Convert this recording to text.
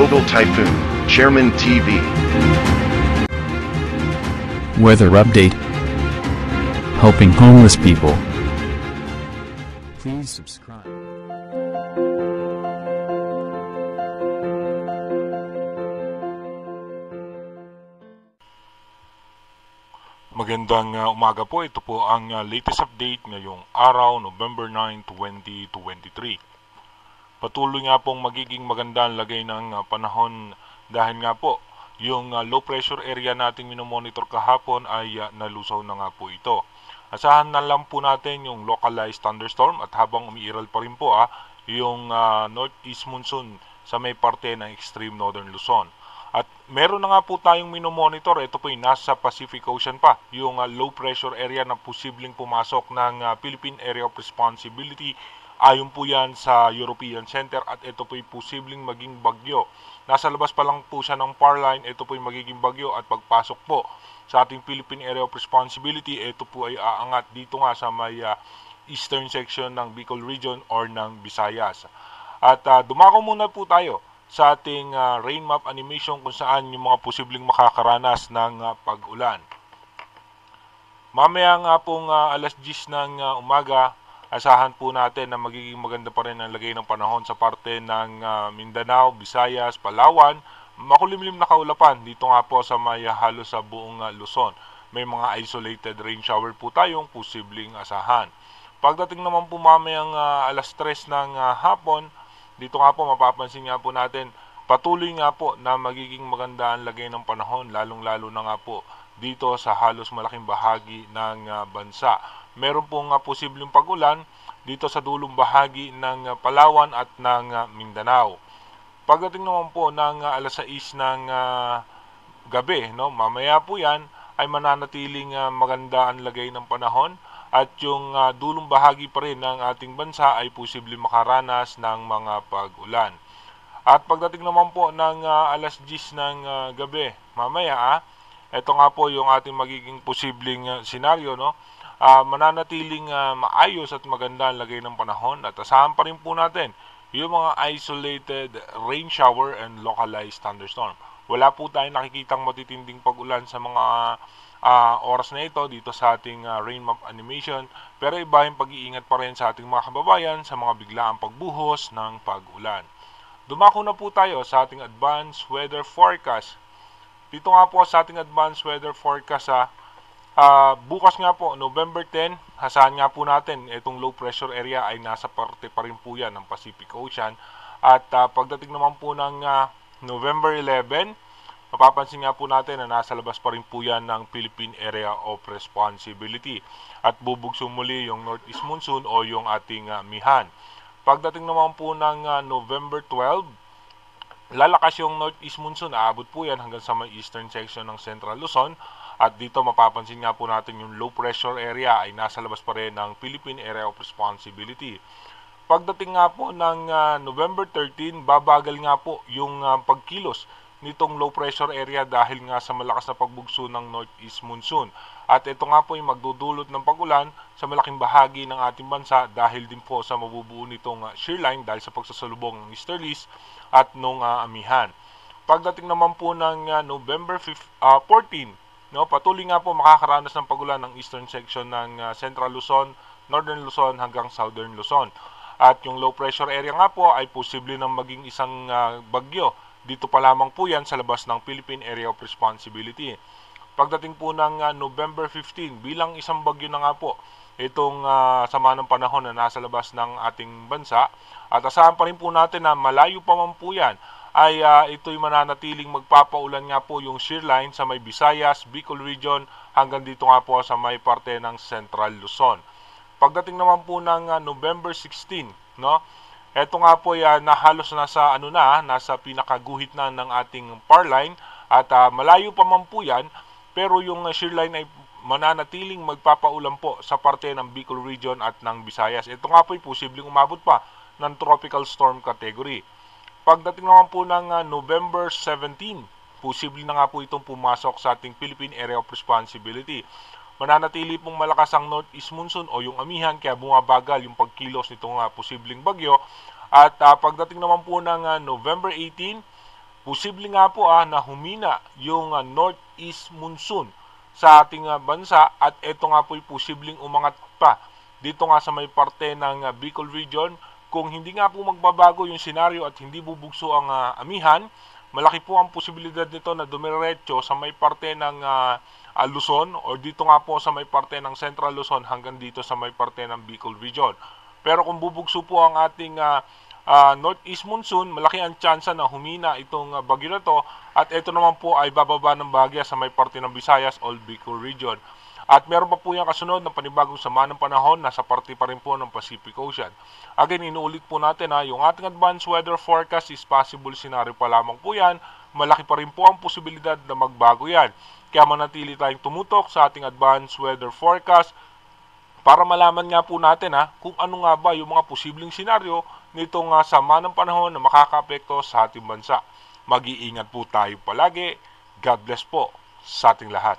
Global Typhoon, Chairman TV. Weather update. Helping homeless people. Please subscribe. Magandang umaga po. Ito po ang latest update ngayong araw, November 9, 2023. Patuloy nga pong magiging maganda ang lagay ng panahon dahil nga po yung low pressure area nating minomonitor kahapon ay nalusaw na nga po ito. Asahan na lang po natin yung localized thunderstorm at habang umiiral pa rin po yung northeast monsoon sa may parte ng extreme northern Luzon. At meron na nga po tayong minomonitor, ito po yung nasa Pacific Ocean pa, yung low pressure area na posibleng pumasok ng Philippine Area of Responsibility. Ayon po yan sa European Center at ito po yung posibleng maging bagyo. Nasa labas pa lang po siya ng power line, ito po yung magiging bagyo at pagpasok po sa ating Philippine Area of Responsibility, ito po ay aangat dito nga sa may eastern section ng Bicol Region or ng Visayas. At dumako muna po tayo sa ating rain map animation kung saan yung mga posibleng makakaranas ng pag-ulan. Mamaya nga pong alas 10 ng umaga, asahan po natin na magiging maganda pa rin ang lagay ng panahon sa parte ng Mindanao, Visayas, Palawan. Makulimlim na kaulapan dito nga po sa may halos sa buong Luzon. May mga isolated rain shower po tayong posibleng asahan. Pagdating naman po mamayang alas 3 ng hapon, dito nga po mapapansin nga po natin patuloy nga po na magiging maganda ang lagay ng panahon, lalong-lalo na nga po dito sa halos malaking bahagi ng bansa. Meron pong posibleng pag-ulan dito sa dulong bahagi ng Palawan at ng Mindanao. Pagdating naman po ng alas 6 ng gabi, mamaya po yan ay mananatiling maganda ang lagay ng panahon. At yung dulong bahagi pa rin ng ating bansa ay posibleng makaranas ng mga pag-ulan. At pagdating naman po ng alas 10 ng gabi, mamaya, ito nga po yung ating magiging posibleng senaryo, mananatiling maayos at maganda ang lagay ng panahon. At asahan pa rin po natin yung mga isolated rain shower and localized thunderstorm. Wala po tayong nakikitang matitinding pag-ulan sa mga oras na ito dito sa ating rain map animation, pero iba yung pag-iingat pa rin sa ating mga kababayan sa mga biglaang pagbuhos ng pag-ulan. Dumako na po tayo sa ating advanced weather forecast. Dito nga po sa ating advanced weather forecast bukas nga po November 10, hasahan nga po natin itong low pressure area ay nasa parte pa rin po yan ng Pacific Ocean. At pagdating naman po ng November 11, mapapansin nga po natin na nasa labas pa rin po yan ng Philippine Area of Responsibility at bubugso muli yung northeast monsoon o yung ating Mihan. Pagdating naman po ng November 12, lalakas yung northeast monsoon, aabot po yan hanggang sa may eastern section ng Central Luzon at dito mapapansin nga po natin yung low pressure area ay nasa labas pa rin ng Philippine Area of Responsibility. Pagdating nga po ng November 13, babagal nga po yung pagkilos nitong low pressure area dahil nga sa malakas na pagbugso ng northeast monsoon. At ito nga po yung magdudulot ng pag-ulan sa malaking bahagi ng ating bansa dahil din po sa mabubuo nitong shear line dahil sa pagsasalubong ng easterlies at nung amihan. Pagdating naman po ng November 14, patuloy nga po makakaranas ng pag-ulan ng eastern section ng Central Luzon, Northern Luzon hanggang Southern Luzon. At yung low pressure area nga po ay posible nang maging isang bagyo. Dito pa lamang po yan sa labas ng Philippine Area of Responsibility. Pagdating po ng November 15, bilang isang bagyo na nga po itong sama ng panahon na nasa labas ng ating bansa. At asahan pa rin po natin na malayo pa man po yan, ay ito'y mananatiling magpapaulan nga po yung shear line sa may Visayas, Bicol Region hanggang dito nga po sa may parte ng Central Luzon. Pagdating naman po ng November 16, ito nga po na halos nasa nasa pinakaguhit na ng ating power line at malayo pa man po yan, pero yung shear line ay mananatiling magpapaulan po sa parte ng Bicol Region at ng Visayas. Ito nga po ay posibleng umabot pa ng tropical storm category. Pagdating naman po ng November 17, posible na nga po itong pumasok sa ating Philippine Area of Responsibility. Mananatili pong malakas ang northeast monsoon o yung amihan kaya bumabagal yung pagkilos nitong posibleng bagyo. At pagdating naman po ng November 18, Posible nga po na humina yung northeast monsoon sa ating bansa at ito nga po ay posibleng umangat pa dito nga sa may parte ng Bicol region. Kung hindi nga po magbabago yung senaryo at hindi bubugso ang amihan, malaki po ang posibilidad nito na dumiretso sa may parte ng Luzon o dito nga po sa may parte ng Central Luzon hanggang dito sa may parte ng Bicol region. Pero kung bubugso po ang ating northeast monsoon, malaki ang tsansa na humina itong bagyo na to at ito naman po ay bababa ng bahagya sa may parte ng Visayas o Bicol region. At meron pa po yung kasunod na panibagong sama ng panahon, nasa parte pa rin po ng Pacific Ocean. Again, inuulit po natin yung ating advanced weather forecast is possible scenario pa lamang po yan. Malaki pa rin po ang posibilidad na magbago yan. Kaya manatili tayong tumutok sa ating advanced weather forecast para malaman nga po natin kung ano nga ba yung mga posibleng senaryo nitong sama ng panahon na makakaapekto sa ating bansa. Mag-iingat po tayo palagi. God bless po sa ating lahat.